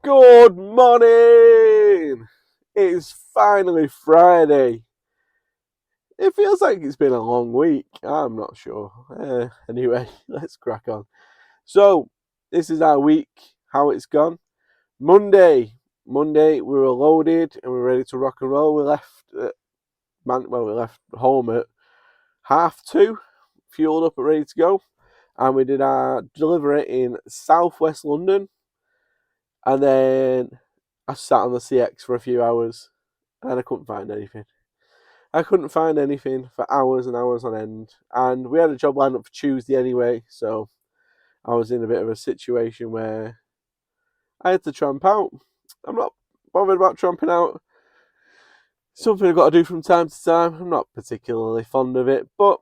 Good morning! It's finally Friday. It feels like it's been a long week. I'm not sure. Anyway, let's crack on. So, this is our week, how it's gone. Monday, we were loaded and we were ready to rock and roll. We left, we left home at 2:30, fueled up and ready to go. And we did our delivery in southwest London. And then I sat on the CX for a few hours and I couldn't find anything. I couldn't find anything for hours and hours on end. And we had a job lined up for Tuesday anyway, so I was in a bit of a situation where I had to tramp out. I'm not bothered about tramping out. Something I've got to do from time to time. I'm not particularly fond of it, but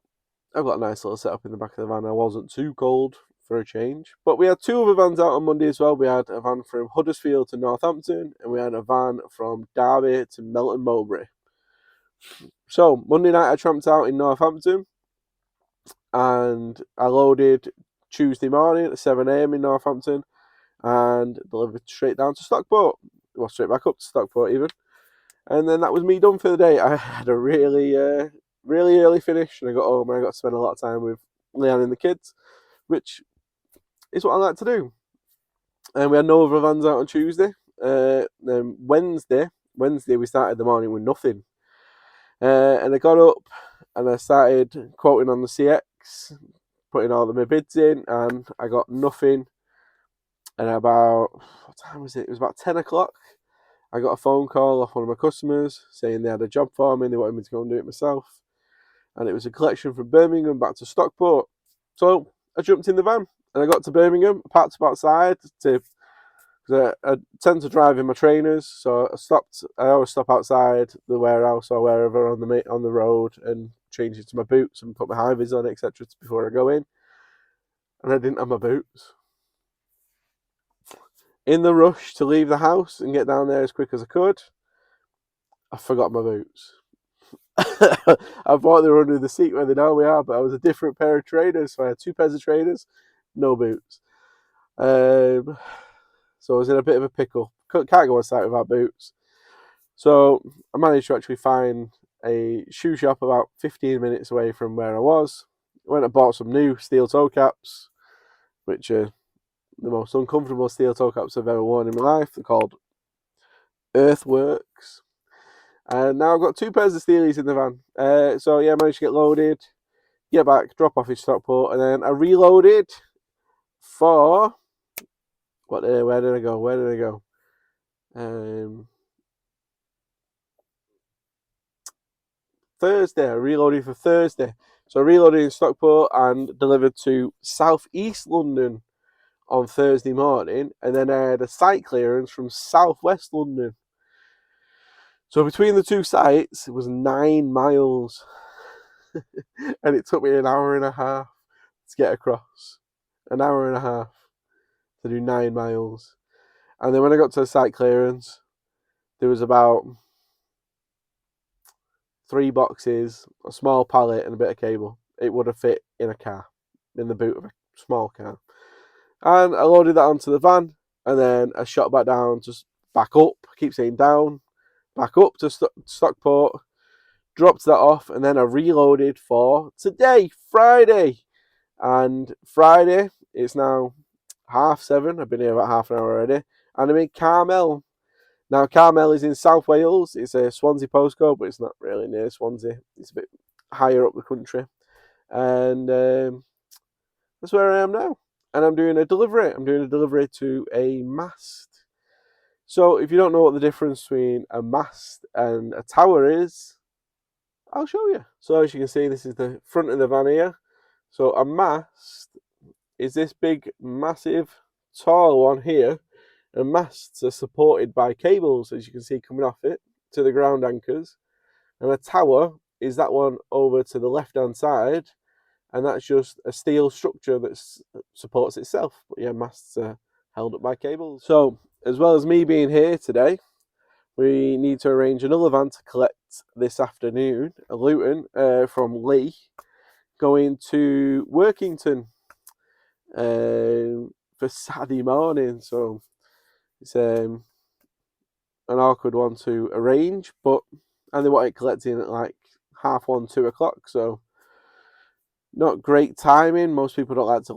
I've got a nice little setup in the back of the van. I wasn't too cold for a change. But we had two other vans out on Monday as well. We had a van from Huddersfield to Northampton, and we had a van from Derby to Melton Mowbray. So Monday night I tramped out in Northampton, and I loaded Tuesday morning at 7 a.m. in Northampton, and delivered straight down to Stockport. Well, straight back up to Stockport even. And then that was me done for the day. I had a really early finish, and I got home and I got to spend a lot of time with Leanne and the kids, which is what I like to do. And we had no other vans out on Tuesday. Then Wednesday we started the morning with nothing. And I got up and I started quoting on the CX, putting all of my bids in, and I got nothing. And about, what time was it? It was about 10 o'clock. I got a phone call off one of my customers saying they had a job for me and they wanted me to go and do it myself. And it was a collection from Birmingham back to Stockport. So I jumped in the van and I got to Birmingham, parked up outside because I tend to drive in my trainers, so I always stop outside the warehouse or wherever on the road and change it to my boots and put my high vis on, etc. before I go in. And I didn't have my boots. In the rush to leave the house and get down there as quick as I could, I forgot my boots. I thought they were under the seat where they normally are, but I was a different pair of trainers, so I had two pairs of trainers, no boots. So I was in a bit of a pickle. Can't go on site without boots. So I managed to actually find a shoe shop about 15 minutes away from where I was. I went and bought some new steel toe caps, which are the most uncomfortable steel toe caps I've ever worn in my life. They're called Earthworks. And now I've got two pairs of steelies in the van. So yeah, I managed to get loaded, get back, drop off in Stockport, and then I reloaded for where did I go? Thursday. I reloaded for Thursday. So I reloaded in Stockport and delivered to South East London on Thursday morning, and then I had a site clearance from Southwest London. So between the two sites, it was 9 miles, and it took me an hour and a half to get across. An hour and a half to do 9 miles. And then when I got to the site clearance, there was about 3 boxes, a small pallet, and a bit of cable. It would have fit in a car, in the boot of a small car. And I loaded that onto the van, and then I shot back down, just back up, keep saying down, back up to Stockport, dropped that off, and then I reloaded for today, Friday. And Friday, it's now 7:30. I've been here about half an hour already, and I'm in Carmel. Now, Carmel is in South Wales. It's a Swansea postcode, but it's not really near Swansea. It's a bit higher up the country. And that's where I am now. And I'm doing a delivery. I'm doing a delivery to a mast. So if you don't know what the difference between a mast and a tower is, I'll show you. So as you can see, this is the front of the van here. So a mast is this big, massive, tall one here. And masts are supported by cables, as you can see coming off it, to the ground anchors. And a tower is that one over to the left-hand side, and that's just a steel structure that supports itself. But yeah, masts are held up by cables. So, as well as me being here today, we need to arrange another van to collect this afternoon, a Luton, from Lee, going to Workington for Saturday morning. So It's an awkward one to arrange, and they want it collecting at like 1:30, 2 o'clock, so not great timing. Most people don't like to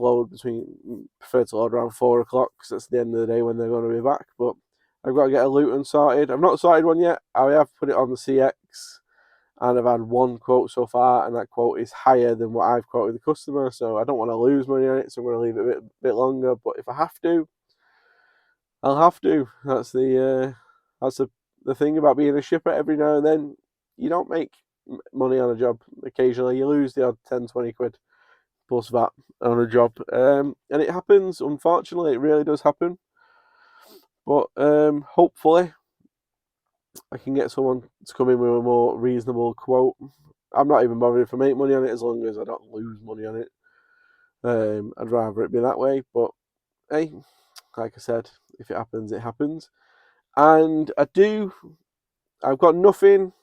prefer to load around 4 o'clock because that's the end of the day when they're going to be back. But I've got to get a Luton sorted. I've not sorted one yet. I have put it on the CX, and I've had one quote so far, and that quote is higher than what I've quoted the customer, so I don't want to lose money on it, so I'm going to leave it a bit longer. But if I have to, I'll have to. That's the thing about being a shipper. Every now and then, you don't make money on a job. Occasionally, you lose the odd 10, 20 quid plus VAT on a job, and it happens. Unfortunately, it really does happen. But hopefully, I can get someone to come in with a more reasonable quote. I'm not even bothered if I make money on it as long as I don't lose money on it. I'd rather it be that way. But hey, like I said, if it happens, it happens. And I've got nothing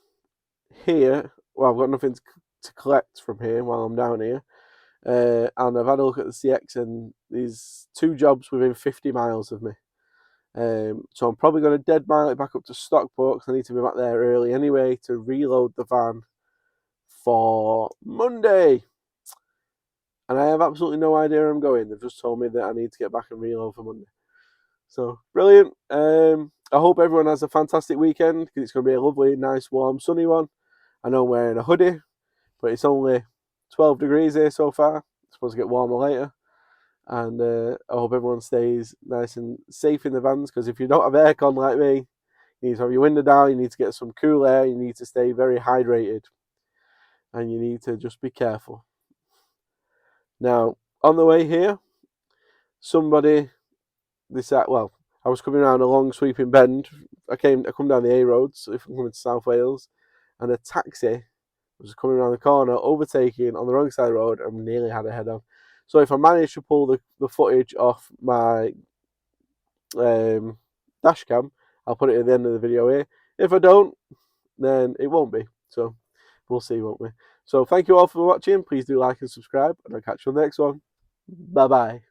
here. Well, I've got nothing to collect from here while I'm down here. And I've had a look at the CX, and there's 2 jobs within 50 miles of me. So I'm probably going to dead mile it back up to Stockport because I need to be back there early anyway to reload the van for Monday. And I have absolutely no idea where I'm going. They've just told me that I need to get back and reload for Monday. So, brilliant. I hope everyone has a fantastic weekend because it's going to be a lovely, nice, warm, sunny one. I know I'm wearing a hoodie, but it's only 12 degrees here so far. It's supposed to get warmer later. And I hope everyone stays nice and safe in the vans, because if you don't have aircon like me, you need to have your window down, you need to get some cool air, you need to stay very hydrated, and you need to just be careful. Now, on the way here, I was coming around a long sweeping bend. I come down the A roads if I'm coming to South Wales, and a taxi was coming around the corner, overtaking on the wrong side of the road, and nearly had a head on. So if I manage to pull the footage off my dash cam, I'll put it at the end of the video here. If I don't, then it won't be. So we'll see, won't we? So thank you all for watching. Please do like and subscribe, and I'll catch you on the next one. Bye bye.